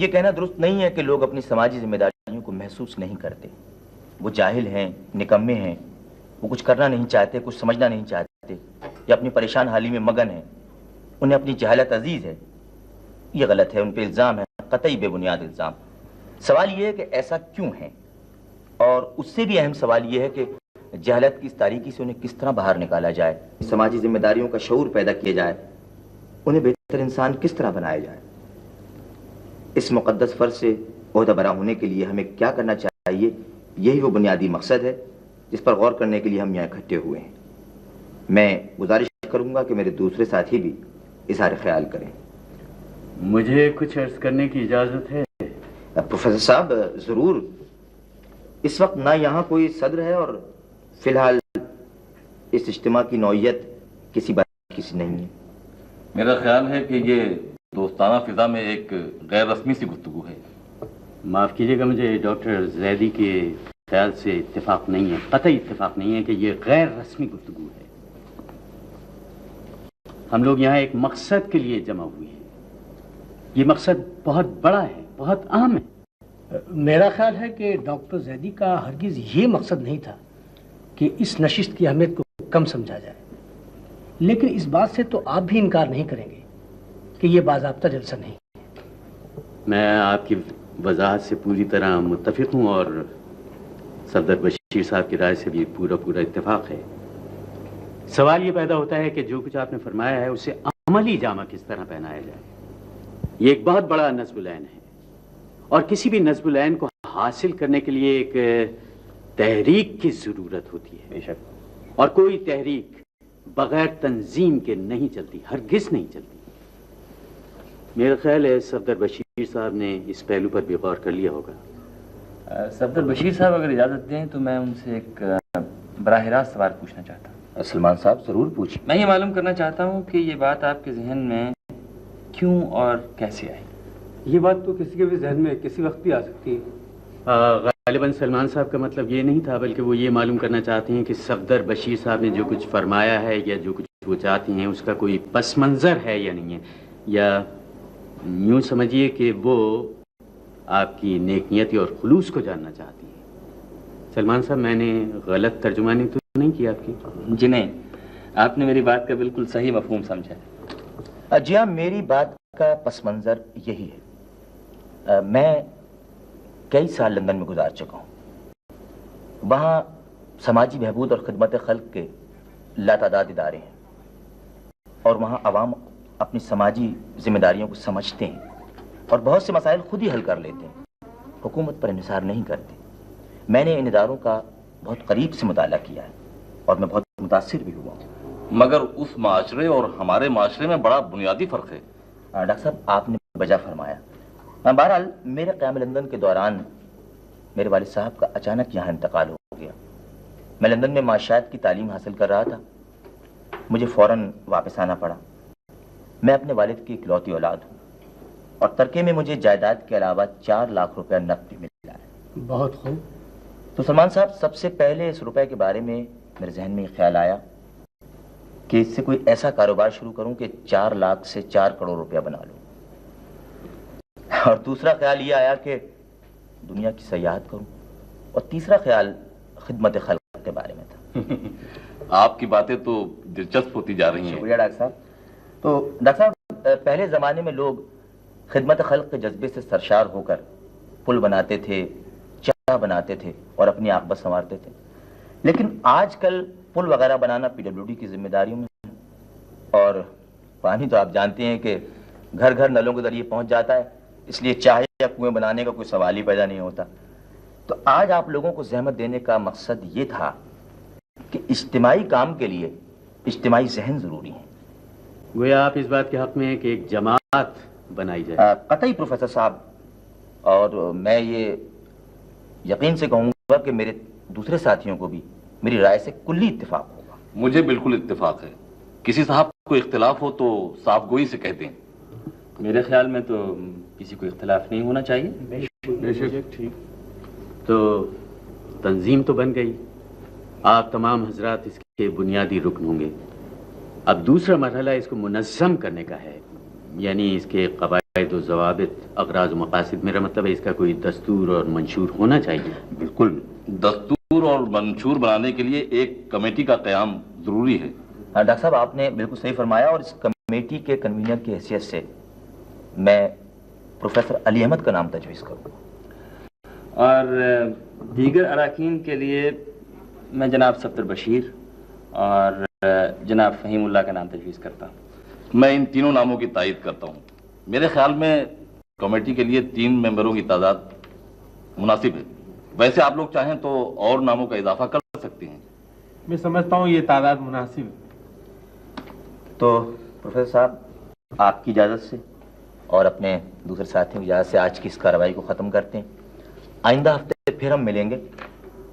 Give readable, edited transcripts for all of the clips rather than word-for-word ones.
ये कहना दुरुस्त नहीं है कि लोग अपनी समाजी जिम्मेदारियों को महसूस नहीं करते। वो जाहिल हैं, निकम्मे हैं, वो कुछ करना नहीं चाहते, कुछ समझना नहीं चाहते, या अपनी परेशान हाली में मगन हैं। उन्हें अपनी जहालत अजीज है। ये गलत है, उन पे इल्ज़ाम है, कतई बेबुनियाद इल्ज़ाम। सवाल ये है कि ऐसा क्यों है, और उससे भी अहम सवाल ये है कि जहालत की इस तारीकी से उन्हें किस तरह बाहर निकाला जाए, समाजी जिम्मेदारियों का शऊर पैदा किया जाए, उन्हें बेहतर इंसान किस तरह बनाया जाए। इस मुक़द्दस फ़र्ज़ से ओहदा बरा होने के लिए हमें क्या करना चाहिए, यही वो बुनियादी मकसद है जिस पर गौर करने के लिए हम यहाँ इकट्ठे हुए हैं। मैं गुजारिश करूँगा कि मेरे दूसरे साथी भी इज़हार ख्याल करें। मुझे कुछ अर्ज करने की इजाज़त है? प्रोफेसर साहब, ज़रूर। इस वक्त ना यहाँ कोई सदर है और फिलहाल इस इज्तिमा की नौइयत किसी बात किसी नहीं है। मेरा ख्याल है कि ये दोस्ताना फिजा में एक गैर रस्मी सी गुफ्तगू है। माफ़ कीजिएगा, मुझे डॉक्टर जैदी के ख्याल से इत्तेफाक नहीं है, कतई इत्तेफाक नहीं है कि ये गैर रस्मी गुफ्तगू है। हम लोग यहाँ एक मकसद के लिए जमा हुए हैं। ये मकसद बहुत बड़ा है, बहुत अहम है। मेरा ख्याल है कि डॉक्टर जैदी का हरगिज़ ये मकसद नहीं था कि इस नशिस्त की अहमियत को कम समझा जाए, लेकिन इस बात से तो आप भी इनकार नहीं करेंगे कि ये बाज़ाब्ता जलसा नहीं। मैं आपकी वजाहत से पूरी तरह मुत्तफिक हूँ और सफदर बशीर साहब की राय से भी पूरा इत्तेफाक है। सवाल ये पैदा होता है कि जो कुछ आपने फरमाया है उसे अमली जामा किस तरह पहनाया जाए। ये एक बहुत बड़ा नज़्ब-उल-ऐन है और किसी भी नज़्ब-उल-ऐन को हासिल करने के लिए एक तहरीक की ज़रूरत होती है। बेशक, और कोई तहरीक बगैर तंजीम के नहीं चलती, हरगिज़ नहीं चलती। मेरा ख्याल है सफदर बशीर साहब ने इस पहलू पर भी गौर कर लिया होगा। सफदर बशीर साहब अगर इजाज़त दें तो मैं उनसे एक बराह रास्त सवाल पूछना चाहता हूँ। सलमान साहब, ज़रूर पूछिए। मैं ये मालूम करना चाहता हूँ कि ये बात आपके जहन में क्यों और कैसे आई। ये बात तो किसी के भी जहन में किसी वक्त भी आ सकती है। गालिबन सलमान साहब का मतलब ये नहीं था, बल्कि वो ये मालूम करना चाहते हैं कि सफदर बशीर साहब ने जो कुछ फरमाया है या जो कुछ वो चाहती हैं उसका कोई पस मंज़र है या नहीं है, या यूँ समझिए कि वो आपकी नेकनियत और खुलूस को जानना चाहती है। सलमान साहब, मैंने गलत तर्जुमानी तो नहीं की आपकी? जी नहीं, आपने मेरी बात का बिल्कुल सही मफहूम समझा। जी हाँ, मेरी बात का पस मंज़र यही है। मैं कई साल लंदन में गुजार चुका हूँ। वहाँ समाजी बहबूद और खिदमत खल्क के लातादाद इदारे हैं और वहाँ अवाम अपनी समाजी जिम्मेदारियों को समझते हैं और बहुत से मसाइल खुद ही हल कर लेते हैं, हुकूमत पर इंहिसार नहीं करते। मैंने इन इदारों का बहुत करीब से मुताला किया है और मैं बहुत मुतासिर भी हुआ हूँ। मगर उस माशरे और हमारे माशरे में बड़ा बुनियादी फ़र्क है। डॉक्टर साहब, आपने वजह फरमाया। बहरहाल मेरे क़याम लंदन के दौरान मेरे वालिद साहब का अचानक यहाँ इंतकाल हो गया। मैं लंदन में माशियात की तालीम हासिल कर रहा था। मुझे फ़ौरन वापस आना पड़ा। मैं अपने वालिद की इकलौती औलाद हूँ और तरके में मुझे जायदाद के अलावा 4 लाख रुपया नकद भी मिला है। बहुत खूब। तो सलमान साहब, सबसे पहले इस रुपए के बारे में मेरे जहन में ख्याल आया कि इससे कोई ऐसा कारोबार शुरू करूं कि 4 लाख से 4 करोड़ रुपया बना लूं। और दूसरा ख्याल ये आया कि दुनिया की सयाहत करूं। और तीसरा ख्याल खिदमत खल्क के बारे में था। आपकी बातें तो दिलचस्प होती जा रही हैं। शुक्रिया डॉक्टर साहब। तो डॉक्टर साहब, पहले ज़माने में लोग खिदमत खल्क के जज्बे से सरशार होकर पुल बनाते थे, चाह बनाते थे और अपनी आक़िबत संवारते थे। लेकिन आजकल पुल वगैरह बनाना PWD की जिम्मेदारियों में है और पानी तो आप जानते हैं कि घर घर नलों के जरिए पहुंच जाता है, इसलिए चाह या कुएं बनाने का कोई सवाल ही पैदा नहीं होता। तो आज आप लोगों को जहमत देने का मकसद ये था कि इज्तिमाई काम के लिए इज्तिमाई जहन ज़रूरी है। गोया आप इस बात के हक़ में हैं कि एक जमात बनाई जाए। कतई प्रोफेसर साहब, और मैं ये यकीन से कहूँगा कि मेरे दूसरे साथियों को भी मेरी राय से कुल्ली इत्तेफाक होगा। मुझे बिल्कुल इत्तेफाक है। किसी साहब को इख्तिलाफ हो तो साफ गोई से कह दें। मेरे ख्याल में तो किसी को इख्तिलाफ नहीं होना चाहिए। बेशक। ठीक। तो तंजीम तो बन गई, आप तमाम हजरात इसके बुनियादी रुकन होंगे। अब दूसरा मरहला इसको मुनज़्ज़म करने का है। यानी इसके कवायद व ज़वाबित, अगराज मकासिद, मेरा मतलब है इसका कोई दस्तूर और मंशूर होना चाहिए। बिल्कुल, दस्तूर और मंशूर बनाने के लिए एक कमेटी का क़याम जरूरी है। हाँ डॉक्टर साहब, आपने बिल्कुल सही फरमाया, और इस कमेटी के कन्वीनर की हैसियत से मैं प्रोफेसर अली अहमद का नाम तजवीज़ करूँगा। और दीगर अरकान के लिए मैं जनाब सफदर बशीर और जनाब फ़हीमुल्लाह का नाम तजवीज़ करता हूँ। मैं इन तीनों नामों की तायद करता हूँ। मेरे ख्याल में कमेटी के लिए 3 मेंबरों की तादाद मुनासिब है। वैसे आप लोग चाहें तो और नामों का इजाफा कर सकते हैं। मैं समझता हूँ ये तादाद मुनासिब है। तो प्रोफेसर साहब, आपकी इजाज़त से और अपने दूसरे साथियों की इजाज़त से आज की इस कार्रवाई को ख़त्म करते हैं। आइंदा हफ्ते फिर हम मिलेंगे।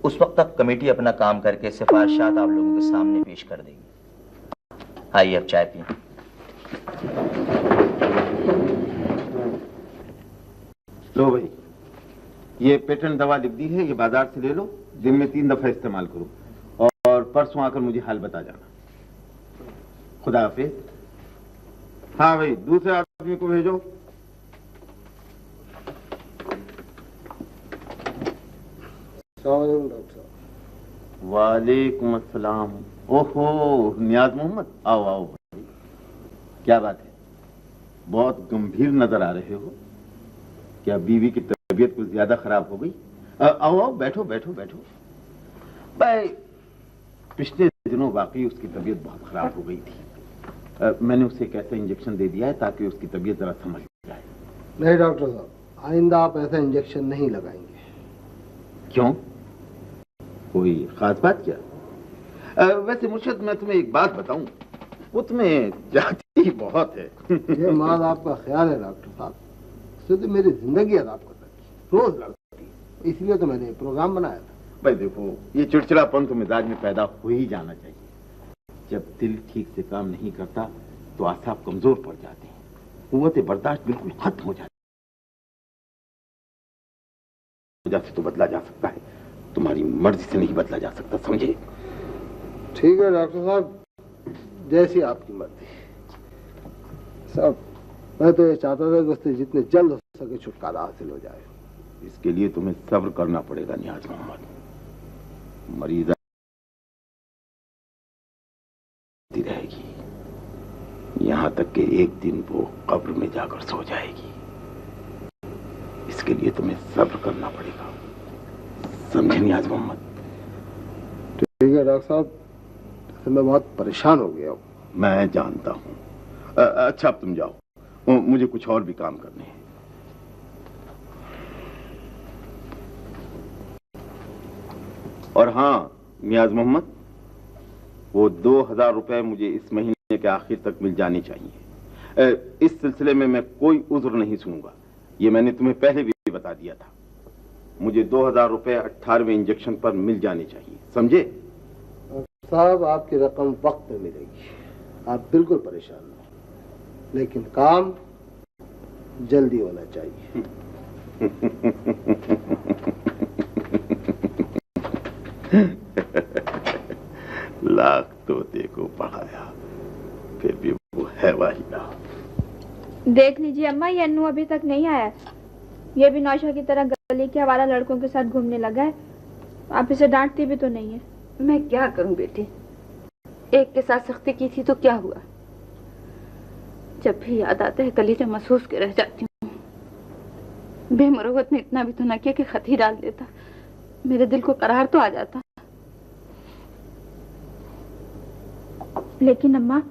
उस वक्त तक कमेटी अपना काम करके सिफारिशात आप लोगों के सामने पेश कर देगी। आइए अब चाय पिए। लो भाई, ये पेटेंट दवा लिख दी है, ये बाजार से ले लो, दिन में 3 दफा इस्तेमाल करो और परसों आकर मुझे हाल बता जाना। खुदा हाफिज। हाँ भाई, दूसरे आदमी को भेजो। वालेकुम अस्सलाम। ओहो नियाज मोहम्मद, आओ आओ भाई। क्या बात है, बहुत गंभीर नजर आ रहे हो। क्या बीवी की तबीयत कुछ ज्यादा खराब हो गई? आओ आओ, बैठो बैठो बैठो। भाई पिछले दिनों वाकई उसकी तबीयत बहुत खराब हो गई थी। मैंने उसे एक ऐसा इंजेक्शन दे दिया है ताकि उसकी तबीयत जरा समझ जाए। नहीं डॉक्टर साहब, आइंदा आप ऐसा इंजेक्शन नहीं लगाएंगे। क्यों, कोई खास बात क्या? वैसे मुर्शद, मैं तुम्हें एक बात बताऊं, वो तुम्हें चाहती बहुत है। ये माल आपका ख्याल है डॉक्टर साहब, इससे तो मेरी जिंदगी अदाब कर रखी, रोज लड़ती है। इसलिए तो मैंने प्रोग्राम बनाया था। भाई देखो, ये चिड़चिड़ापन तो मिजाज में पैदा हो ही जाना चाहिए। जब दिल ठीक से काम नहीं करता तो आसाब कमजोर पड़ जाते हैं, कुव्वत बर्दाश्त बिल्कुल खत्म हो जाती है। वजह से तो बदला जा सकता है, तुम्हारी मर्जी से नहीं बदला जा सकता, समझे? ठीक है डॉक्टर साहब, जैसी आपकी मर्जी। साहब मैं तो ये चाहता था कि उससे जितने जल्द हो सके छुटकारा हासिल हो जाए। इसके लिए तुम्हें सब्र करना पड़ेगा नियाज मोहम्मद। मरीज रहेगी यहां तक कि एक दिन वो कब्र में जाकर सो जाएगी। इसके लिए तुम्हें सब्र करना पड़ेगा, समझे नियाज मोहम्मद? ठीक है डॉक्टर साहब, मैं बहुत परेशान हो गया हूँ। मैं जानता हूँ। अच्छा अब तुम जाओ, मुझे कुछ और भी काम करने हैं। और हाँ नियाज मोहम्मद, वो 2000 रुपए मुझे इस महीने के आखिर तक मिल जाने चाहिए। इस सिलसिले में मैं कोई उज्र नहीं सुनूंगा, ये मैंने तुम्हें पहले भी बता दिया था। मुझे 2000 रुपए 18वें इंजेक्शन पर मिल जाने चाहिए, समझे? साहब आपकी रकम वक्त में मिलेगी, आप बिल्कुल परेशान न हो, लेकिन काम जल्दी होना चाहिए। लाख तोते को पढ़ाया, फिर भी वो है वाहिदा। देख लीजिए अम्मा, ये अन्नू अभी तक नहीं आया। ये भी नौशा की तरह गली के आवारा लड़कों के साथ घूमने लगा है। आप इसे डांटती भी तो नहीं है। मैं क्या करूं बेटी, एक के साथ सख्ती की थी तो क्या हुआ? जब भी याद आता है कलीजा महसूस के रह जाती हूँ। बेमुरवत ने इतना भी तो न किया कि खत ही डाल देता, मेरे दिल को करार तो आ जाता। लेकिन अम्मा,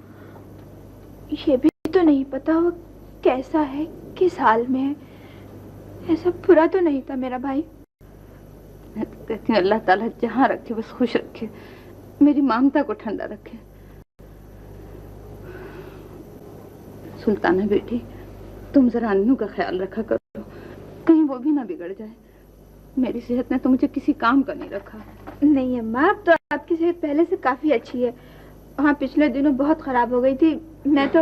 ये भी तो नहीं पता वो कैसा है, किस हाल में है। ऐसा बुरा तो नहीं था मेरा भाई। मैं तो कहती हूँ अल्लाह ताला जहाँ रखे बस खुश रखे, मेरी ममता को ठंडा रखे। सुल्ताना बेटी, तुम जरा अन्नू का ख्याल रखा करो, कहीं वो भी ना बिगड़ जाए। मेरी सेहत ने तो मुझे किसी काम का नहीं रखा। नहीं अम्मा, अब तो आपकी सेहत पहले से काफी अच्छी है। हाँ, पिछले दिनों बहुत खराब हो गई थी। मैं तो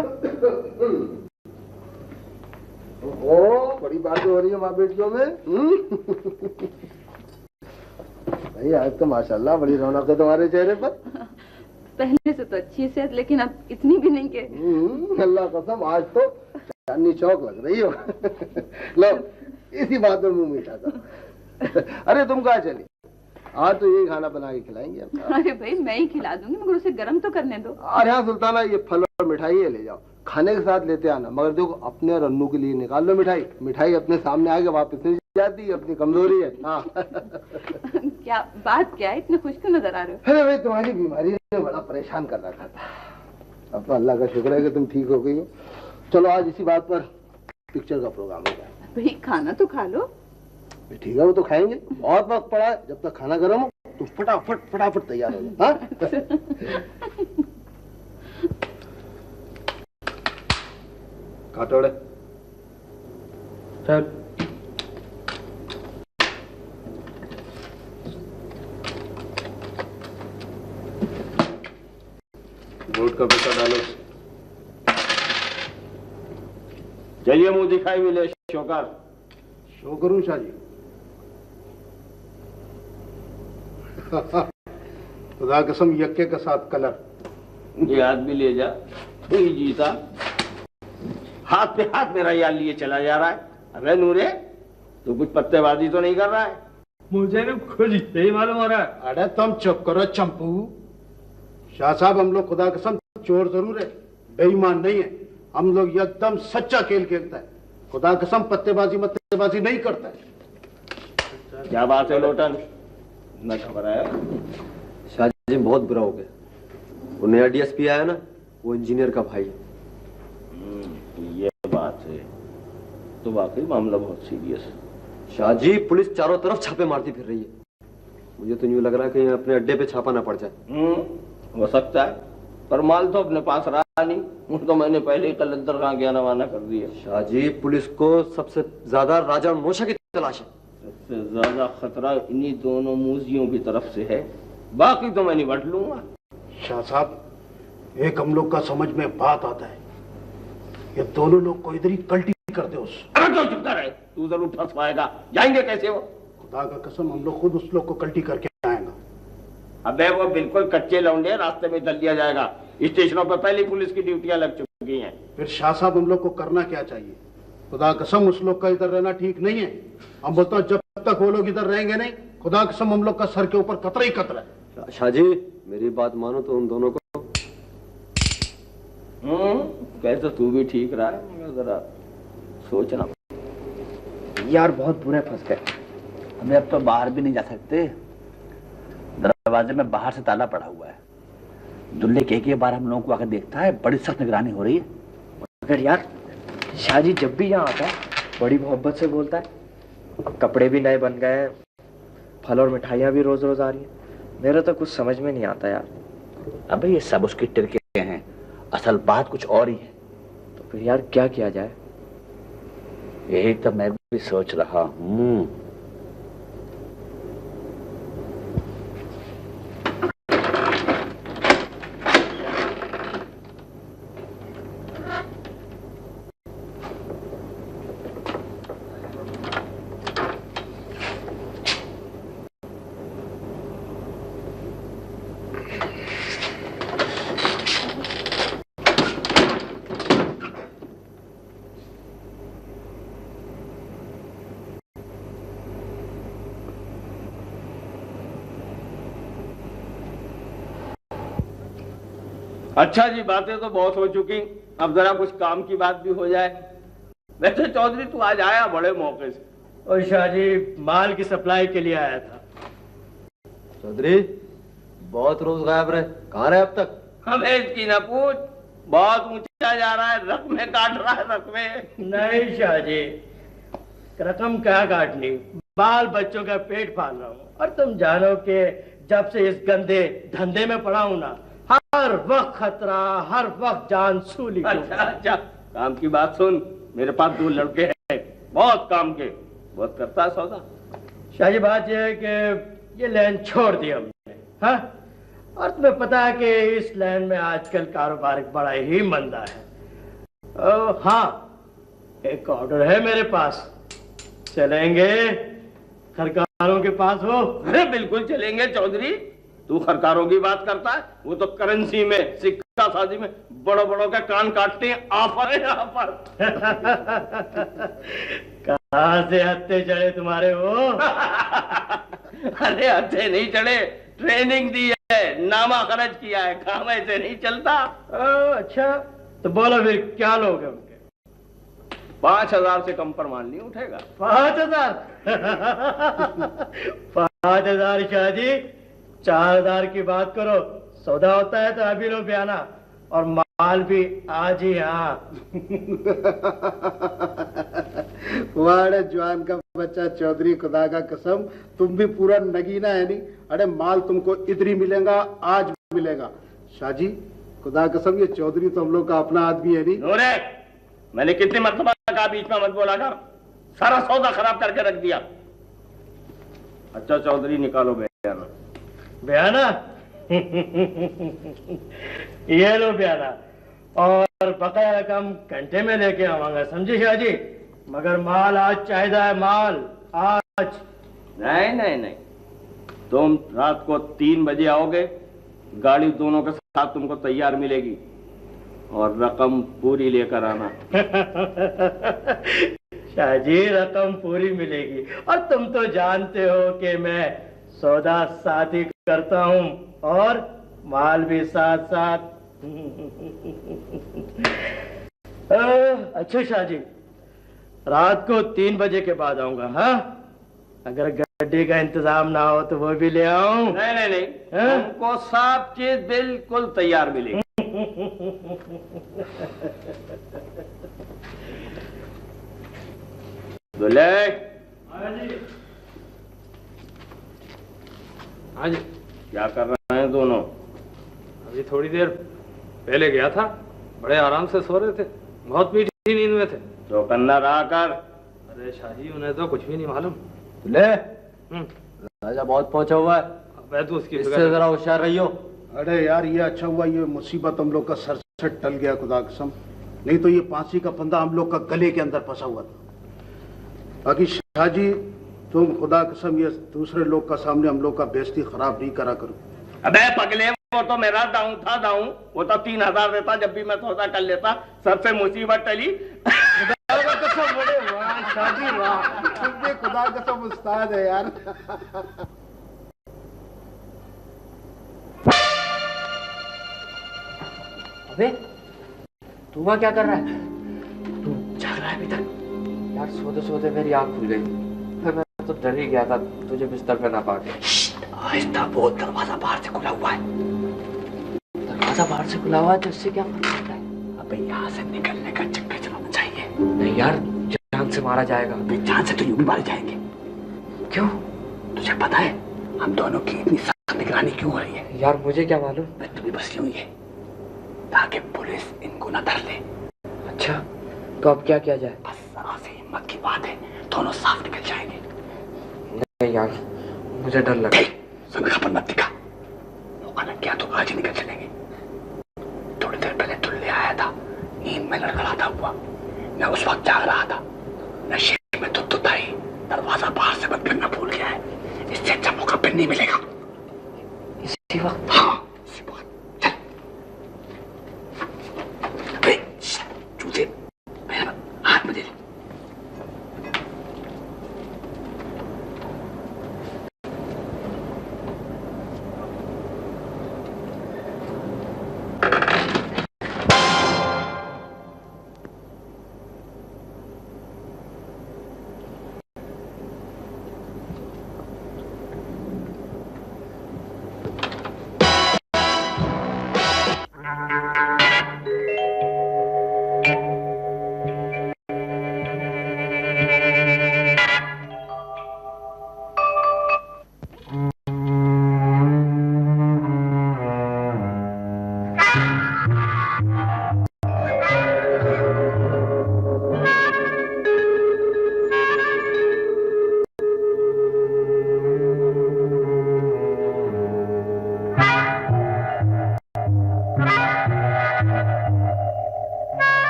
ओ बड़ी बात हो रही है माँ बेटियों में। भाई आज तो माशाल्लाह बड़ी रौनक है तुम्हारे चेहरे पर। पहले से तो अच्छी सेहत, लेकिन अब इतनी भी नहीं के। अल्लाह कसम, आज तो चांदनी चौक लग रही हो। लो इसी बात में मुंह मीठा करो। अरे तुम कहाँ चली? आज तो यही खाना बना के खिलाएंगे। अरे भाई मैं ही खिला दूंगी, मगर उसे गर्म तो करने दो। अरे हाँ सुल्ताना, ये फल और मिठाई ये ले जाओ, खाने के साथ लेते आना, मगर देखो अपने और अन्नू के लिए निकाल लो मिठाई। मिठाई अपने सामने आके वापस नहीं जाती है, अपनी कमजोरी है। हाँ। क्या बात क्या है, इतने खुश क्यों नजर आ रहे हो? अरे भाई तुम्हारी बीमारी ने बड़ा परेशान कर रखा था, अब तो अल्लाह का शुक्र है कि तुम ठीक हो गई हो। चलो आज इसी बात पर पिक्चर का प्रोग्राम हो जाए। भाई खाना तो खा लो। ठीक है वो तो खाएंगे, बहुत वक्त पड़ा है, जब तक खाना गर्म हो तो फटाफट तैयार हो जाओ। हाँ? काटोड़े चल। बोर्ड का पैसा डालो। चलिए मुंह दिखाई भी ले शौकार। शो करूं शाह जी? खुदा कसम यक्के के साथ कलर। ये आदमी ले जा, तू ही जीता। हाथ पे हाथ मेरा यार लिए चला जा रहा है। अबे नूरे, तू कुछ पत्तेबाजी तो नहीं कर रहा है? मुझे ना खुद यही मालूम हो रहा है। अरे तुम चुप करो चंपू। शाह साहब हम लोग खुदा कसम चोर जरूर है, बेईमान नहीं है। हम लोग एकदम सच्चा खेल खेलता है, खुदा कसम पत्तेबाजी नहीं करता है। क्या बात है लोटन, न घबराया? शाह जी बहुत बुरा हो गया। वो नया डीएसपी आया ना, वो इंजीनियर का भाई है। ये बात है तो वाकई मामला बहुत सीरियस है। शाह जी पुलिस चारों तरफ छापे मारती फिर रही है। मुझे तो यूं लग रहा है कि अपने अड्डे पे छापा ना पड़ जाए। हो सकता है, पर माल तो अपने पास रहा नहीं। वो तो मैंने पहले ही कलंदर कहाँ गया रवाना कर दिया। शाह जी पुलिस को सबसे ज्यादा राजा मोशा की तलाश है। सबसे ज्यादा खतरा इन्हीं दोनों मूजियों की तरफ से है, बाकी तो मैं निपट लूंगा। शाह साहब एक हम लोग का समझ में बात आता है, ये दोनों लोग को इधर ही कल्टी कर दे उस। अरे तो चुप कर, तू जरूर फंस पाएगा। जाएंगे कैसे वो? खुदा का कसम हम लोग खुद उस लोग को कल्टी करके आएगा। अबे वो बिल्कुल कच्चे लौंडे, रास्ते में दल दिया जाएगा। स्टेशनों पर पहले पुलिस की ड्यूटियां लग चुकी हैं। फिर शाह साहब हम लोग को करना क्या चाहिए? खुदा कसम उस लोग का इधर रहना ठीक नहीं है। हम बोलता हूँ जब तक वो लोग इधर रहेंगे नहीं, खुदा कसम हम लोग का सर के ऊपर कतरा ही कतरा है। शाह जी मेरी बात मानो तो उन दोनों को। कहते तू भी ठीक रहा है, मगर जरा सोचना। यार बहुत बुरे फंस गए, हमें अब तो बाहर भी नहीं जा सकते। दरवाजे में बाहर से ताला पड़ा हुआ है। दुल्ले के बार हम लोगों को आकर देखता है, बड़ी सख्त निगरानी हो रही है। मगर यार शाह जी जब भी यहाँ आता है बड़ी मोहब्बत से बोलता है। कपड़े भी नए बन गए, फल और मिठाइयाँ भी रोज रोज आ रही है। मेरा तो कुछ समझ में नहीं आता यार। अबे ये सब उसके टिरके हैं, असल बात कुछ और ही है। तो फिर यार क्या किया जाए? यही तो मैं भी सोच रहा हूँ। अच्छा जी, बातें तो बहुत हो चुकी, अब जरा कुछ काम की बात भी हो जाए। वैसे चौधरी तू आज आया बड़े मौके से। और शाह जी माल की सप्लाई के लिए आया था। चौधरी बहुत रोज गायब रहे, कहाँ रहे अब तक? हमें इसकी न पूछ, बहुत ऊंचा जा रहा है, रकमें काट रहा है रकमें। नहीं शाह जी, रकम क्या काटनी, बाल बच्चों का पेट पाल रहा हूँ। और तुम जानो कि जब से इस गंदे धंधे में पड़ा हूं ना, हर वक्त खतरा, हर वक्त जान सूली। अच्छा, काम की बात सुन, मेरे पास 2 लड़के हैं, बहुत काम के, बहुत करता है सौदा। शाह जी बात यह है कि ये लाइन छोड़ दी हमने। हाँ, और तुम्हें पता है कि इस लाइन में आजकल कारोबार बड़ा ही मंदा है। हाँ, एक ऑर्डर है मेरे पास, चलेंगे? खरकारों के पास हो? अरे बिल्कुल चलेंगे चौधरी, तू खरकारों की बात करता है, वो तो करेंसी में सिक्का शादी में बड़ों बड़ों का कान काटते हैं। ऑफर है ऑफर। कहाँ से हत्थे चढ़े तुम्हारे वो? अरे हत्थे नहीं चढ़े, ट्रेनिंग दी है, नामा खर्च किया है, काम ऐसे नहीं चलता। अच्छा तो बोलो फिर क्या लोग हैं उनके? 5,000 से कम पर माल नहीं उठेगा। 5,000? 5,000 शाहजी, 4,000 की बात करो। सौदा होता है तो अभी लो बयाना, और माल भी आज ही। हाँ वाड़े जवान का बच्चा चौधरी, खुदा का कसम तुम भी पूरा नगीना है नहीं। अरे माल तुमको इधर ही मिलेगा, आज मिलेगा। शाहजी खुदा कसम ये चौधरी तो हम लोग का अपना आदमी है नहीं। नूरे, मैंने कितनी मरतबा कहा बीच में मत बोला कर, सारा सौदा खराब करके रख दिया। अच्छा चौधरी निकालो बयाना। बयाना? ये लो बयाना, और बकाया रकम घंटे में लेके आवांगा, समझे शाहजी? मगर माल आज चाहिए है, माल आज। नहीं नहीं नहीं, तुम रात को 3 बजे आओगे, गाड़ी दोनों के साथ तुमको तैयार मिलेगी, और रकम पूरी लेकर आना। शाहजी रकम पूरी मिलेगी, और तुम तो जानते हो कि मैं सौदा साथ ही करता हूँ और माल भी साथ साथ। अच्छा शाहजी, रात को 3 बजे के बाद आऊंगा। हाँ, अगर गड्डी का इंतजाम ना हो तो वो भी ले आऊं। नहीं नहीं नहीं, तुमको सब चीज बिल्कुल तैयार मिलेगी। दुल्हे। हाँ जी। हाँ जी। क्या कर रहे हैं दोनों? अभी थोड़ी देर पहले गया था, बड़े आराम से सो रहे थे, बहुत मीठी नींद में थे। तो कन्ना रहा कर। अरे शाहजी उन्हें तो कुछ भी नहीं मालूम। ले राजा बहुत पहुंचा हुआ है, मैं तो उसकी इससे जरा होशियार रहियो। अरे यार ये अच्छा हुआ ये मुसीबत हम लोग का सर से टल गया, खुदा कसम, नहीं तो ये फांसी का फंदा हम लोग का गले के अंदर फंसा हुआ था। बाकी शाहजी तुम खुदा कसम ये दूसरे लोग का सामने हम लोग का बेइज्जती खराब नहीं करा करो। अबे पगले, वो तो मेरा दाऊं था, दाऊं वो तो 3,000 देता जब भी मैं सौदा कर लेता, सबसे मुसीबत टली। खुदा कसम बड़े वाह शाहजी वाह, तुम भी खुदा कसम उस्ताद है यार। अबे तू वहां क्या कर रहा है? तू जाग रहा है अभी तक? यार सोते सोते मेरी आंख खुल गई, फिर मैं तो डर ही गया था तुझे बिस्तर पे ना पाके। आहिस्ता बोल, दरवाजा बाहर से खुला हुआ है। दरवाजा बाहर से खुला हुआ है तो इससे क्या फर्क पड़ता है? अबे यहाँ से निकलने का चक्कर चलाना चाहिए। नहीं यार, जान से मारा जाएगा। अबे जान से तो यूं भी मारे जाएंगे। क्यों? तुझे पता है हम दोनों की इतनी सख्त निगरानी क्यों हो रही है? यार मुझे क्या मालूम। तू भी बस यूं ही है ताकि पुलिस इनको न धर ले। अच्छा तो अब क्या किया जाए? बस जरा से हिम्मत की बात है, दोनों साफ निकल जाएंगे। नहीं यार मुझे डर लगा। समय खबर मत दिखा, मौका लग गया तो आज ही निकल चलेंगे। थोड़ी देर पहले दुल्ले आया था, नींद में लड़खड़ाता हुआ, मैं उस वक्त जाग रहा था, नशे में धुत आई, दरवाजा बाहर से बंद करना भूल गया है। इससे अच्छा मौका फिर नहीं मिलेगा। इसी वक्त? हाँ इसी वक्त। चल चूते हाथ में दे दे।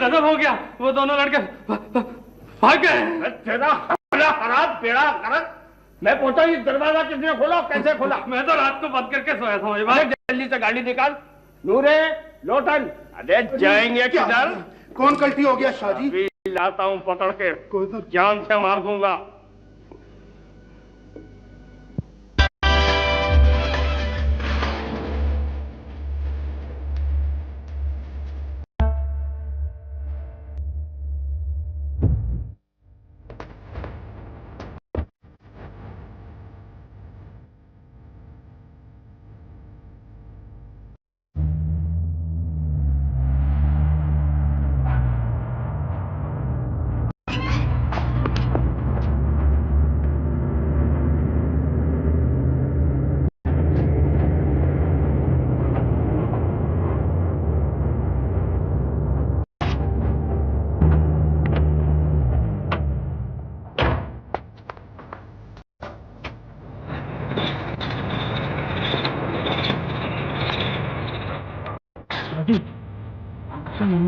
गजब हो गया, वो दोनों लड़के भाग गए। तेरा खराब पेड़ा कर, मैं पूछता हूँ दरवाजा किसने खोला, कैसे खोला? मैं तो रात को बंद करके सोया था। जल्दी से गाड़ी निकाल। नूरे लोटन, अरे जाएंगे किधर? कौन गलती हो गया शाहजी? अभी लाता हूँ पकड़ के, कोई तो जान से मार दूंगा।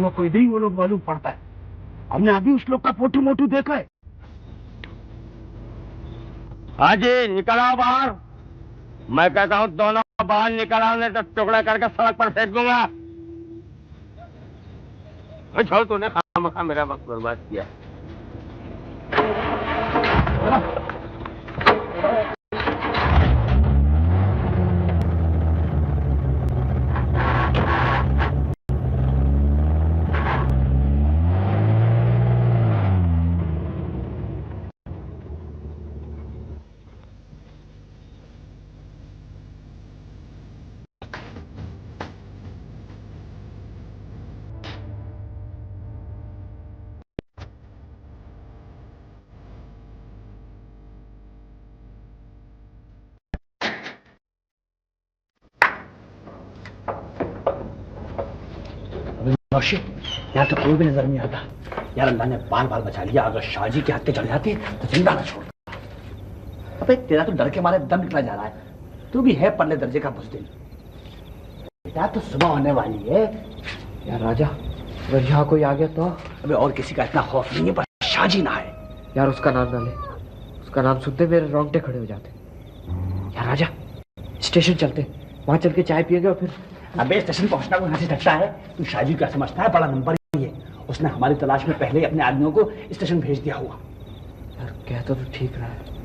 को इधर ही वो लोग मालूम पड़ता है। हमने अभी उस लोग का फोटो मोटू देखा है। हाजी निकल आओ बाहर। मैं कहता हूँ दोनों बाहर निकल आओ, नहीं तो टुकड़ा करके सड़क पर फेंक दूंगा। छोड़, तूने खामखा मेरा वक्त बर्बाद किया। यहाँ तो कोई भी नजर नहीं आता यार। अल्लाह ने बाल बाल बचा लिया। अगर शाहजी के हत्थे चढ़ जाते तो जिंदा न छोड़ता। अबे तेरा तो डर के मारे दम निकला जा रहा है। तू भी है पल्ले दर्जे का बुज़दिल। बेटा तो सुबह होने वाली है यार। राजा अगर यहाँ कोई आ गया तो? अबे और किसी का इतना खौफ नहीं है, पर शाहजी ना है। यार उसका नाम ना ले, उसका नाम सुनते मेरे रोंगटे खड़े हो जाते। यार राजा स्टेशन चलते, वहां चल के चाय पिएंगे और फिर। अबे स्टेशन पहुंचना कोई हंसी सकता है? तू शाहजी क्या समझता है? बड़ा नंबर ही है। उसने हमारी तलाश में पहले ही अपने आदमियों को स्टेशन भेज दिया हुआ। यार कहता तो ठीक रहा है।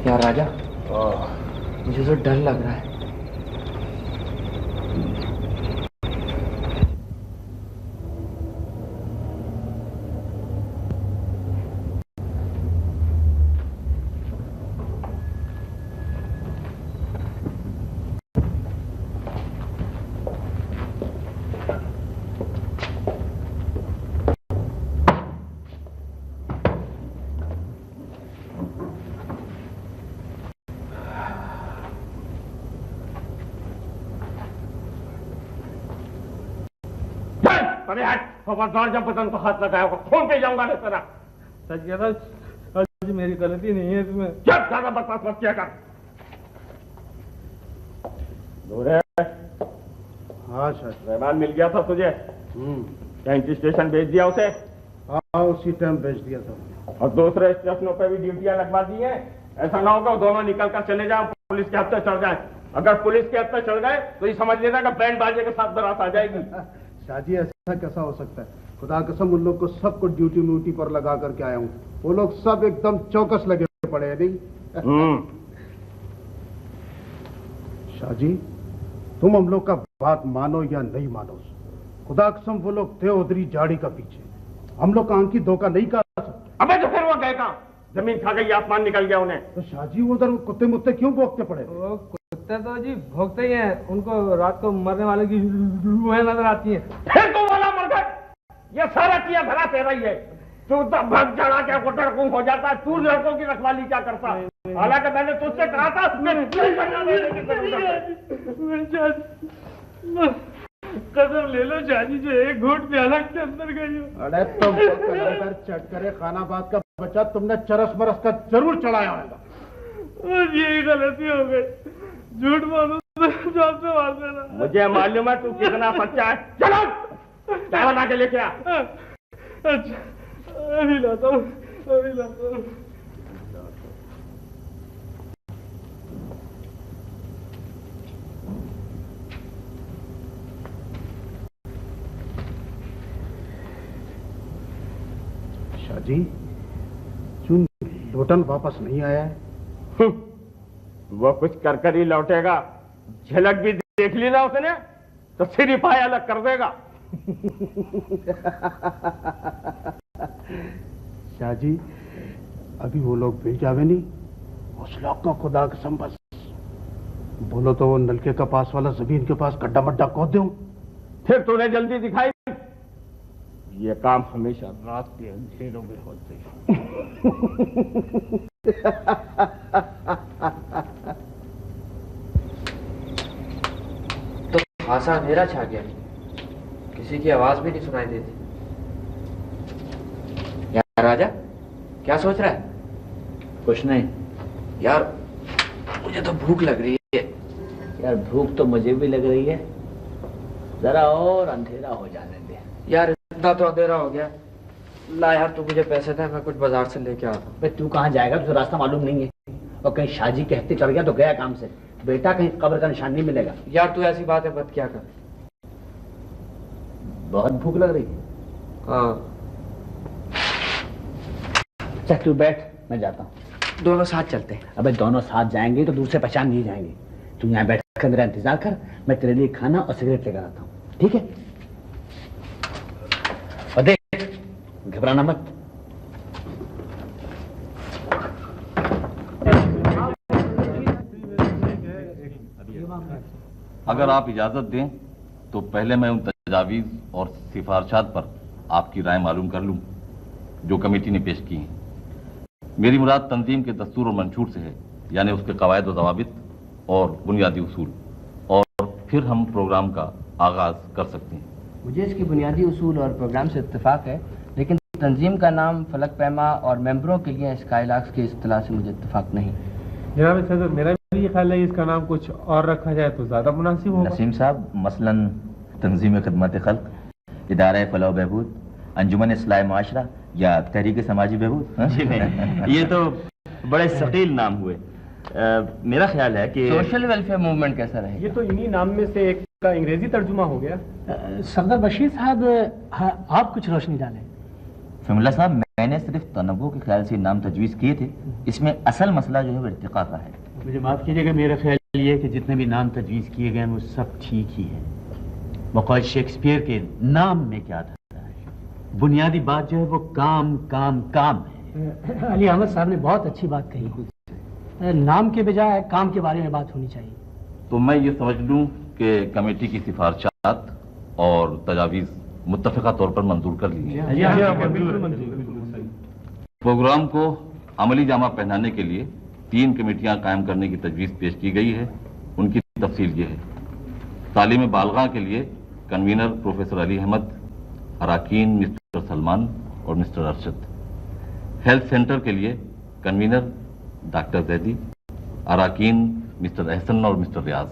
यार राजा मुझे तो डर लग रहा है। अरे हट, खबरदार जब बदन को हाथ लगाया होगा खून पे जाऊंगा नहीं तेरा। सच कह रहा, आज मेरी गलती नहीं है इसमें। जब ज्यादा बकवास मत किया कर। नूरे, हाँ सर। रहमान मिल गया था तुझे? कैंटी स्टेशन भेज दिया उसे? हाँ उसी टाइम भेज दिया था। और दूसरे स्टेशनों पे भी ड्यूटियां लगवा दी हैं। ऐसा ना होगा दोनों निकल कर चले जाए, पुलिस के हत्थे चढ़ जाए। अगर पुलिस के हत्थे चढ़ गए तो ये समझ लेना कि बैंड बाजे के साथ बारात आ जाएगी। शाहजी ऐसा कैसा हो सकता है? खुदा कसम उन लोग को सबको ड्यूटी म्यूटी पर लगा करके आया हूँ। वो लोग सब एकदम चौकस लगे पड़े हैं। नहीं शाहजी, तुम हम लोग का बात मानो या नहीं मानो, खुदा कसम वो लोग थे उधरी झाड़ी का पीछे। हम लोग का आंखी धोखा नहीं कर सकते। अबे तो फिर वो गए कहाँ? जमीन खा गई, आसमान निकल गया उन्हें। तो शाहजी उधर कुत्ते मुत्ते क्यों भोंकते पड़े? कुत्ते तो जी भोंकते ही हैं, उनको रात को मरने वाले की रूहें नजर आती हैं। फिर तो वाला मर गया। ये सारा किया भला तेरा ही है। तू तो भग चढ़ा के गुटर गुम हो जाता है। तू लड़कों की रखवाली क्या करता? हालांकि मैंने तुझसे कहा था कसम ले लो शाहजी, जो एक घूंट प्याला के अंदर गई हो। अरे तुम चट करे खानाबाद का बच्चा, तुमने चरस मरस का जरूर चढ़ाया होगा। यही गलती हो गई, झूठ बोलूं तो जॉब से मार देना। मुझे मालूम है तू कितना सच्चा है। चलो चाय बना के लेके आ। अच्छा, अभी लाता हूँ, अभी लाता हूँ। शाहजी, क्यों लोटन वापस नहीं आया है? वो कुछ कर ही लौटेगा। झलक भी देख ली ना उसने तो सिर ही पाया अलग कर देगा। शाहजी, अभी वो लोग भेज जावे नहीं। उस लोग को खुदा कसम बस बोलो तो वो नलके का पास वाला जमीन के पास गड्ढा मड्ढा खोद दूं। फिर तूने जल्दी दिखाई। ये काम हमेशा रात के अंधेरों में होते हैं। तो खासा अंधेरा छा गया, किसी की आवाज भी नहीं सुनाई देती। यार राजा, क्या सोच रहा है? कुछ नहीं यार, मुझे तो भूख लग रही है। यार, भूख तो मुझे भी लग रही है। जरा और अंधेरा हो जाने दे। यार, इतना तो अंधेरा हो गया। ला यार, तू मुझे पैसे दे, मैं कुछ बाजार से लेके आता हूँ। तू कहाँ जाएगा? तुझे रास्ता मालूम नहीं है। और कहीं शाहजी के हत्थे चढ़ गया तो गया काम से। बेटा, कहीं कब्र का निशान नहीं मिलेगा। यार, तू ऐसी बातें मत क्या कर। बहुत भूख लग रही है। हाँ, चल तू बैठ, मैं जाता हूँ। दोनों साथ चलते हैं। अबे दोनों साथ जाएंगे तो दूसरे पहचान नहीं जाएंगे। तू यहाँ बैठ कर मेरा इंतजार कर, मैं तेरे लिए खाना और सिगरेट लेकर आता हूँ, ठीक है? और देख, घबराना मत। अगर आप इजाजत दें तो पहले मैं उन तजावीज़ और सिफारिशात पर आपकी राय मालूम कर लूं जो कमेटी ने पेश की हैं। मेरी मुराद तंजीम के दस्तूर और मंशूर से है, यानी उसके कवायद व ज़वाबित और बुनियादी उसूल, और फिर हम प्रोग्राम का आगाज कर सकते हैं। मुझे इसके बुनियादी उसूल और प्रोग्राम से इत्तेफाक है, लेकिन तंजीम का नाम फलक पैमा और मेंबरों के लिए स्काईलार्क्स की इस्तिलाह से मुझे इत्तेफाक नहीं। जनाब सदर, मेरा भी ये ख्याल है इसका नाम कुछ और रखा जाए तो ज्यादा मुनासिब होगा। नसीम साहब, मसलन तंजीम खिदमत खल्क, इदारा फलाह बहबूद, अंजुमन इस्लाह माशरा या तहरीक समाजी बहबूद। जी नहीं, ये तो बड़े सकील नाम हुए। मेरा ख्याल है कि सोशल वेलफेयर मूवमेंट कैसा रहेगा? ये तो इन्हीं नाम में से एक का अंग्रेजी तर्जुमा हो गया। सरदार बशीर साहब, आप कुछ रोशनी डालें। फिमुल्लाह साहब, मैंने सिर्फ तनव्वु के ख्याल से नाम तजवीज़ किए थे। इसमें असल मसला जो है वो इर्तिका का है। मुझे माफ कीजिएगा, मेरा ख्याल ये है कि जितने भी नाम तजवीज़ किए गए हैं वो सब ठीक ही है। बक़ौल शेक्सपियर के नाम में क्या था, बुनियादी बात जो है वो काम काम काम है। अली अहमद साहब ने बहुत अच्छी बात कही। नाम के बजाय काम के बारे में बात होनी चाहिए। तो मैं ये समझ लूँ कि कमेटी की सिफारिशात और तजावीज़ मुत्तफ़िक़ा तौर पर मंजूर कर ली हैं। प्रोग्राम को अमली जामा पहनाने के लिए 3 कमेटियां कायम करने की तजवीज़ पेश की गई है। उनकी तफसील ये है: तालीम बालगा के लिए कन्वीनर प्रोफेसर अली अहमद, अराकीन मिस्टर सलमान और मिस्टर अरशद। हेल्थ सेंटर के लिए कन्वीनर डॉक्टर जैदी, अराकीन मिस्टर एहसन और मिस्टर रियाज।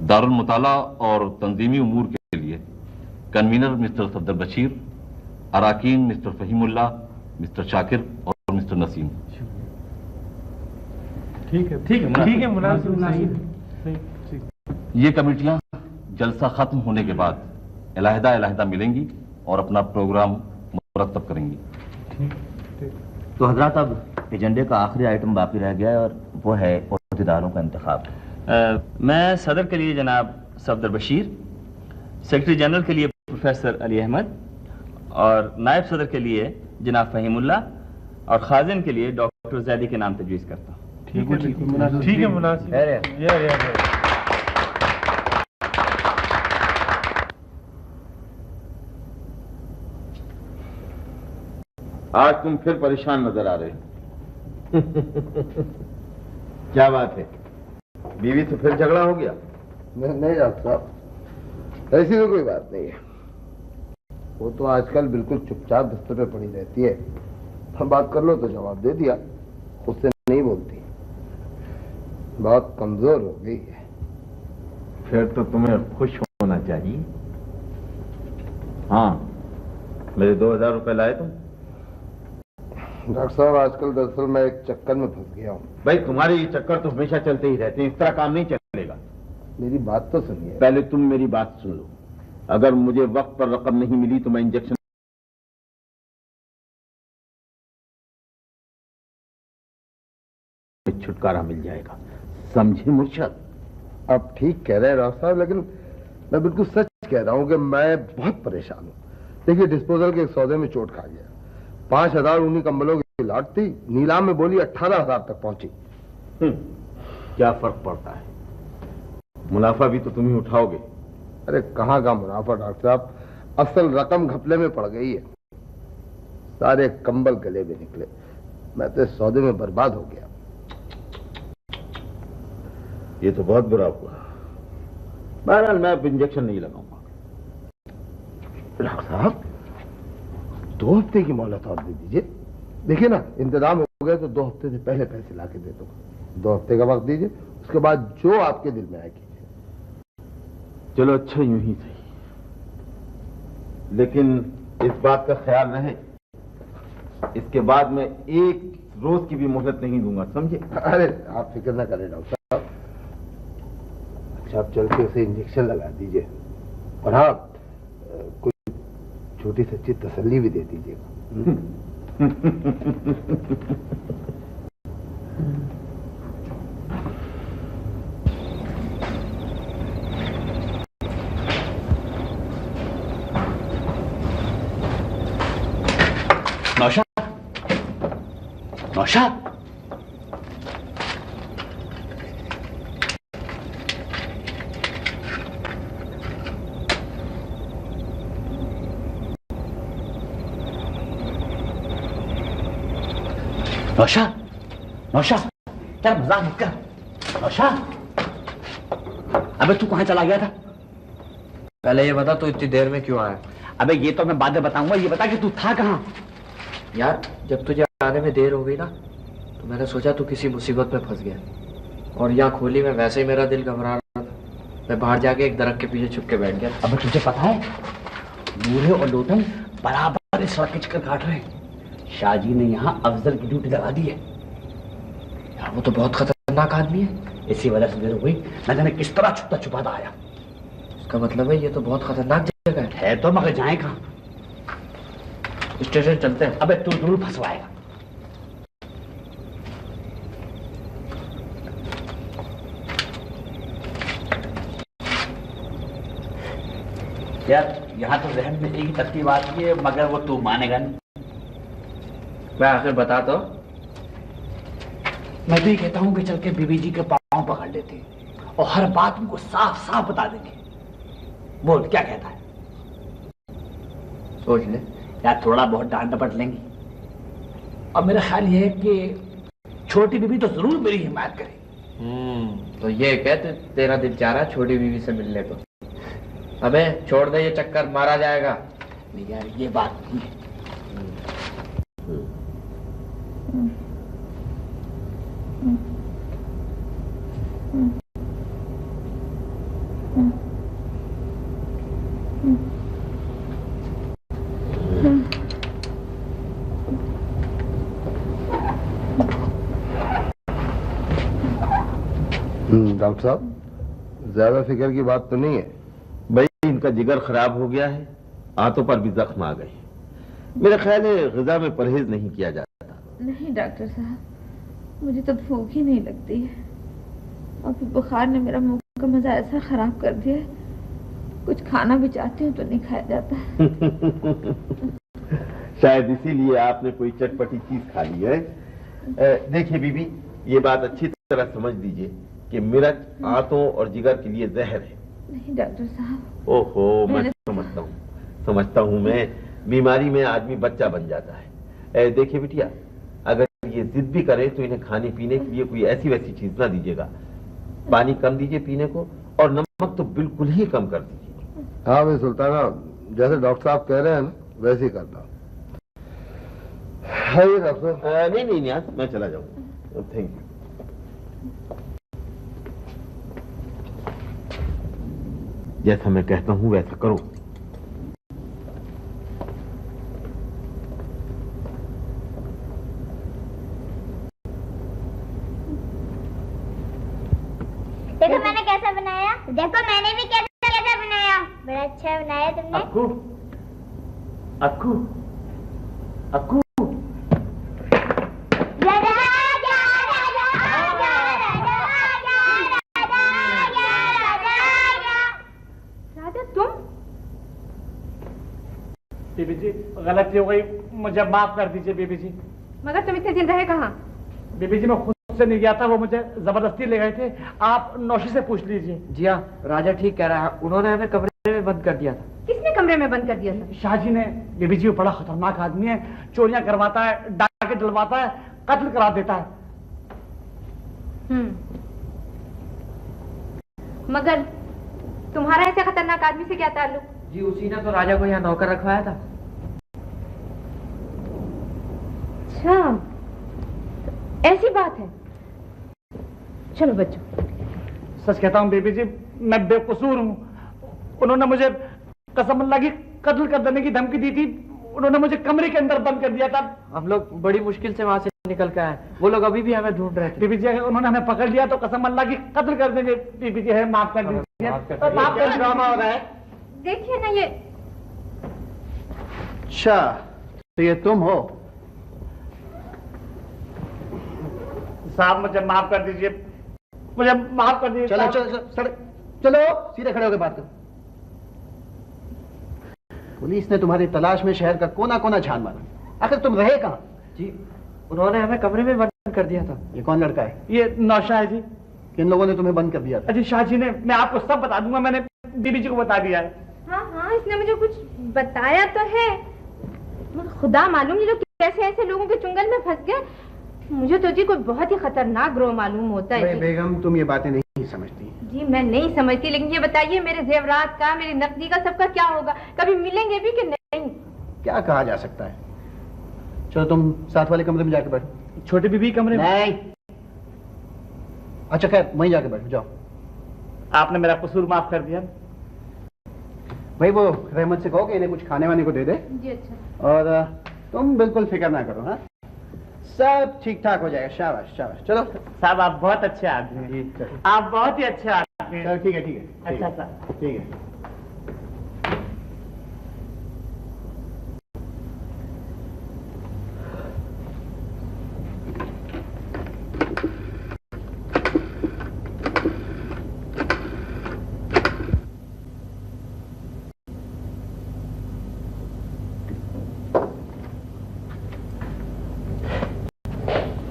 दारुल मुताला और तंजीमी उमूर के लिए कन्वीनर मिस्टर सफदर बशीर, अराकीन मिस्टर फहीमुल्लाह, मिस्टर शाकिर और मिस्टर नसीम। ठीक है, ठीक है, ठीक है, मुनासिब। ये कमेटियां जलसा खत्म होने के बाद अलहदा मिलेंगी और अपना प्रोग्राम मुरतब करेंगी। तो हजरात, अब एजेंडे का आखिरी आइटम बाकी रह गया है और वो है अहदेदारों का इंतखाब। मैं सदर के लिए जनाब सफदर बशीर, सेक्रेटरी जनरल के लिए प्रोफेसर अली अहमद और नायब सदर के लिए जनाब फहीमुल्लाह और खाजिन के लिए डॉक्टर जैदी के नाम तजवीज़ करता हूँ। ठीक है, ठीक है, मुनासिब। आज तुम फिर परेशान नजर आ रहे हो। क्या बात है? बीवी से फिर झगड़ा हो गया? नहीं डॉक्टर साहब, ऐसी तो कोई बात नहीं है। वो तो आजकल बिल्कुल चुपचाप बिस्तर पे पड़ी रहती है। बात कर लो तो जवाब दे दिया, उससे नहीं बोलती, बहुत कमजोर हो गई है। फिर तो तुम्हें खुश होना चाहिए। हाँ, मेरे 2000 रुपए लाए तुम? डॉक्टर साहब आजकल दरअसल मैं एक चक्कर में फंस गया हूँ। भाई तुम्हारे ये चक्कर तो हमेशा चलते ही रहते हैं, इस तरह काम नहीं चलेगा। मेरी बात तो सुनिए। पहले तुम मेरी बात सुन लो। अगर मुझे वक्त पर रकम नहीं मिली तो मैं इंजेक्शन छुटकारा मिल जाएगा, समझे मुर्शद? अब ठीक कह रहे हैं डॉक्टर साहब, लेकिन मैं बिल्कुल सच कह रहा हूँ कि मैं बहुत परेशान हूँ। देखिए, डिस्पोजल के एक सौदे में चोट खा गया, 5000 ऊनी कंबलों की लाट थी, नीलाम में बोली 18000 तक पहुंची। क्या फर्क पड़ता है, मुनाफा भी तो तुम ही उठाओगे। अरे कहाँ का मुनाफा डॉक्टर साहब, असल रकम घपले में पड़ गई है, सारे कंबल गले में निकले, मैं तो इस सौदे में बर्बाद हो गया। ये तो बहुत बुरा हुआ। बहरहाल मैं अब इंजेक्शन नहीं लगाऊंगा। डॉक्टर साहब 2 हफ्ते की मोहलत और दे दीजिए। देखिए ना, इंतजाम हो गया तो 2 हफ्ते से पहले पैसे ला के दे दूंगा। 2 हफ्ते का वक्त दीजिए, उसके बाद जो आपके दिल में आए कीजिए। चलो अच्छा, यूं ही सही, लेकिन इस बात का ख्याल रहे, इसके बाद मैं एक रोज की भी मोहलत नहीं दूंगा, समझे? अरे आप फिक्र ना करें डॉक्टर साहब। अच्छा, आप चल के उसे इंजेक्शन लगा दीजिए, और हाँ, कुछ छोटी सच्ची तसल्ली भी दे दीजिएगा। नौशाद, नौशाद, नौशाद, नौशाद, क्या मजाक मत कर। नौशाद, अबे तू कहाँ चला गया था? पहले ये बता तू इतनी देर में क्यों आया? अबे ये तो मैं बाद में बताऊंगा, ये बता कि तू था कहाँ? यार जब तुझे आने में देर हो गई ना, तो मैंने सोचा तू किसी मुसीबत में फंस गया, और यहाँ खोली में वैसे ही मेरा दिल घबरा रहा था, मैं बाहर जाके एक दरख्त के पीछे छुप के बैठ गया। अबे तुझे पता है, नूरे और लोटन बराबर इस सड़क के चक्कर काट रहे हैं। शाहजी ने यहाँ अफजल की ड्यूटी लगा दी है। यार वो तो बहुत खतरनाक आदमी है। इसी वजह से देर हो गई, न जाने किस तरह छुपता छुपाता आया। उसका मतलब है ये तो बहुत खतरनाक जगह है तो, मगर जाए कहाँ? स्टेशन चलते हैं। अबे तू जरूर फंसवाएगा। यार यहाँ तो जहन में एक ही तरकीब आती है, मगर वो तू मानेगा नहीं। मैं आखिर बता तो। मैं भी कहता हूँ कि चल के बीबी जी के पांव पकड़ लेते और हर बात उनको साफ साफ बता देंगे। बोल क्या कहता है? सोच ले यार, थोड़ा बहुत डांट डपट लेंगी, और मेरा ख्याल ये है कि छोटी बीबी तो जरूर मेरी हिमायत करे। तो ये कहते तेरा दिल चाह रहा है छोटी बीवी से मिलने को। अबे छोड़ दे, ये चक्कर मारा जाएगा। नहीं यार, ये बात नहीं है। डॉक्टर साहब, ज्यादा फिक्र की बात तो नहीं है? भाई इनका जिगर खराब हो गया है, आंतों पर भी जख्म आ गए। मेरा ख्याल है ग़िज़ा में परहेज नहीं किया जाता। नहीं डॉक्टर साहब, मुझे तो भूख ही नहीं लगती है, और फिर बुखार ने मेरा मुंह का मजा ऐसा खराब कर दिया है, कुछ खाना भी चाहती हूँ तो नहीं खाया जाता। शायद इसीलिए आपने कोई चटपटी चीज खा ली है। देखिए बीबी, ये बात अच्छी तरह समझ लीजिए कि मिर्च आंतों और जिगर के लिए जहर है। नहीं डॉक्टर साहब। ओहो, मैं समझता हूँ मैं, बीमारी में आदमी बच्चा बन जाता है। देखिए बिटिया, अगर ये जिद भी करे तो इन्हें खाने पीने के लिए कोई ऐसी वैसी चीज ना दीजिएगा। पानी कम दीजिए पीने को, और नमक तो बिल्कुल ही कम कर दीजिए। हाँ भाई सुल्ताना, जैसे डॉक्टर साहब कह रहे हैं ना, वैसे ही करना। खाइए डॉक्टर साहब। नहीं नहीं नियाज, मैं चला जाऊंगा। Thank you. जैसा मैं कहता हूं वैसा करो। देखो मैंने कैसा बनाया, देखो मैंने भी कैसा बनाया, बड़ा अच्छा बनाया तुमने। अक्कू, अक्कू, अक्कू। राजा तुम? बीबी जी गलती हो गई, मुझे माफ कर दीजिए बीबी जी। मगर तुम इतने दिन रहे कहाँ? बीबी जी मैं खुद से नहीं गया था, वो मुझे जबरदस्ती ले गए थे। आप नौशी से पूछ लीजिए। जी हाँ, राजा ठीक कह रहा है, उन्होंने हमें कमरे में बंद कर दिया था। किसने कमरे में बंद कर दिया था? शाहजी ने। बीबी जी वो बड़ा खतरनाक आदमी है, चोरियां करवाता है, डाके डलवाता है, कत्ल करा देता है। मगर तुम्हारा ऐसे खतरनाक आदमी से क्या ताल्लुक? जी उसी ने तो राजा को यहाँ नौकर रखवाया था। अच्छा, ऐसी बात है। चलो बच्चों। सच कहता हूँ बीबी जी, मैं बेकसूर हूँ। उन्होंने मुझे कसम अल्लाह की कत्ल कर देने की धमकी दी थी। उन्होंने मुझे कमरे के अंदर बंद कर दिया था। हम लोग बड़ी मुश्किल से वहां से निकल के आए, वो लोग अभी भी हमें ढूंढ रहे थे। बीबी जी उन्होंने हमें पकड़ लिया तो कसम अल्लाह की कत्ल कर देंगे। बीबी जी है माफ कर दीजिए। माफ कर ड्रामा हो रहा है। देखिए ना ये। अच्छा तो ये तुम हो? साहब मुझे माफ कर दीजिए, मुझे माफ कर दीजिए। चलो चलो चलो चलो सीधे खड़े होकर बात करो। पुलिस ने तुम्हारी तलाश में शहर का कोना कोना छान मारा, आखिर तुम रहे कहाँ? जी उन्होंने हमें कमरे में बंद कर दिया था। ये कौन लड़का है? ये नौशाह है जी। किन लोगों ने तुम्हें बंद कर दिया था? अजी शाह जी ने। मैं आपको सब बता दूंगा, मैंने बीबी जी को बता दिया है। हाँ हाँ, इसने मुझे कुछ बताया तो है, मगर खुदा मालूम ये लोग कैसे ऐसे लोगों के चुंगल में फंस गए। मुझे तो जी कोई बहुत ही खतरनाक ग्रोह मालूम होता है। बेगम तुम ये बातें नहीं समझती। जी मैं नहीं समझती, लेकिन ये बताइए मेरे जेवरात का, मेरी नकदी का, सबका क्या होगा? कभी मिलेंगे भी कि नहीं? क्या कहा जा सकता है। चलो तुम साथ वाले कमरे में जाके बैठो। छोटी बीबी कमरे में? नहीं। अच्छा खैर वहीं जाके बैठो, जाओ। आपने मेरा कसूर माफ कर दिया। भाई वो रहमत से कहो कि इन्हें कुछ खाने वाने को दे दे। जी अच्छा। और तुम बिल्कुल फिक्र ना करो, हाँ सब ठीक ठाक हो जाएगा। शाबाश शाबाश। चलो साहब आप बहुत अच्छे आदमी हैं। आप बहुत ही अच्छे आदमी हैं। ठीक है ठीक है। अच्छा साहब ठीक है।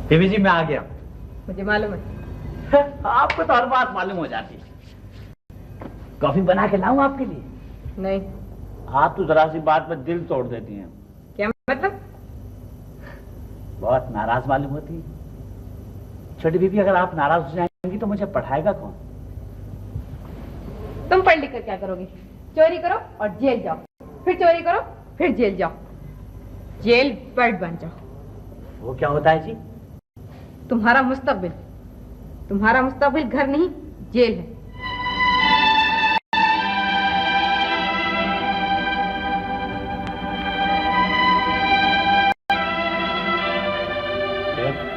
बीबी जी मैं आ गया। मुझे मालूम है। आपको तो हर बात मालूम हो जाती है। कॉफी बना के लाऊं आपके लिए? नहीं। आप तो जरा सी बात पर दिल तोड़ देती हैं। क्या मतलब? बहुत नाराज मालूम होती है। छोटी बीबी अगर आप नाराज हो जाएंगी तो मुझे पढ़ाएगा कौन? तुम पढ़ लिख कर क्या करोगे? चोरी करो और जेल जाओ, फिर चोरी करो फिर जेल जाओ, जेल बर्ड बन जाओ। वो क्या होता है जी? तुम्हारा मुस्तकबिल। तुम्हारा मुस्तकबिल घर नहीं जेल है।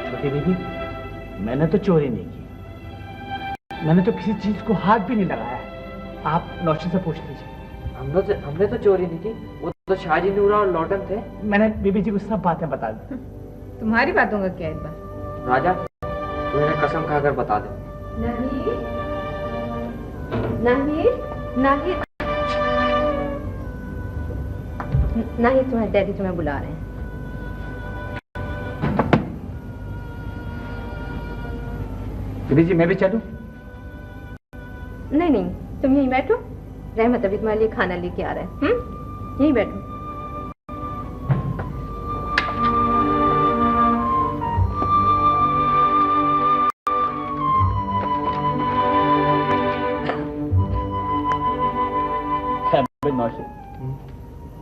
छोटी बीबी मैंने तो चोरी नहीं की, मैंने तो किसी चीज को हाथ भी नहीं लगाया। आप नौशी से पूछ लीजिए। हमने तो चोरी नहीं की, वो तो शाहजी नूरा और लॉटन थे। मैंने बीबी जी को सब बातें बता दी। तुम्हारी बातों का क्या है? राजा तू इन्हें कसम खाकर बता दे। नहीं नहीं नहीं नहीं, तुम्हारे डैडी तुम्हें बुला रहे हैं। बीबी जी मैं भी चलूं? नहीं नहीं, तुम यहीं बैठो, रहमत अभी तुम्हारे लिए खाना लेके आ रहे हैं। यहीं बैठो।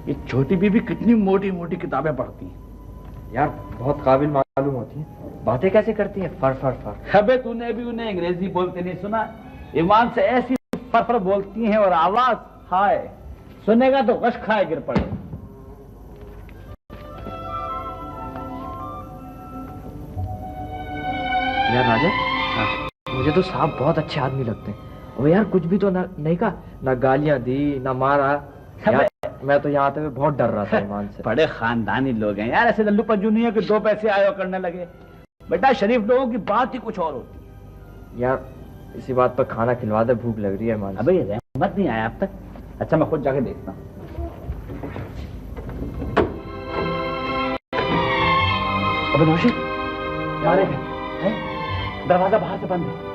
ये छोटी बीबी कितनी मोटी मोटी किताबें पढ़ती हैं। यार बहुत काबिल मालूम होती है, बातें कैसे करती है, फर फर फर। अबे तूने भी उन्हें अंग्रेजी बोलते नहीं सुना? ईमान से ऐसी फर फर बोलती हैं और आवाज हाय, सुनेगा तो गश खाए गिर पड़े। यार राजा, मुझे तो साहब बहुत अच्छे आदमी लगते हैं। और यार कुछ भी तो ना नहीं कहा, ना गालियां दी ना मारा। यार, मैं तो यहाँ आते हुए बहुत डर रहा था ईमान से। बड़े खानदानी लोग हैं यार, ऐसे लल्लू पंजूनियों के 2 पैसे आयो करने लगे। बेटा शरीफ लोगों की बात ही कुछ और होती। यार इसी बात पर खाना खिलवा दे, भूख लग रही है ईमान से। अबे रहमत नहीं आया अब तक। अच्छा मैं खुद जाके देखता हूँ। अबे नौशी, क्या रे? दरवाजा बाहर से बंद है।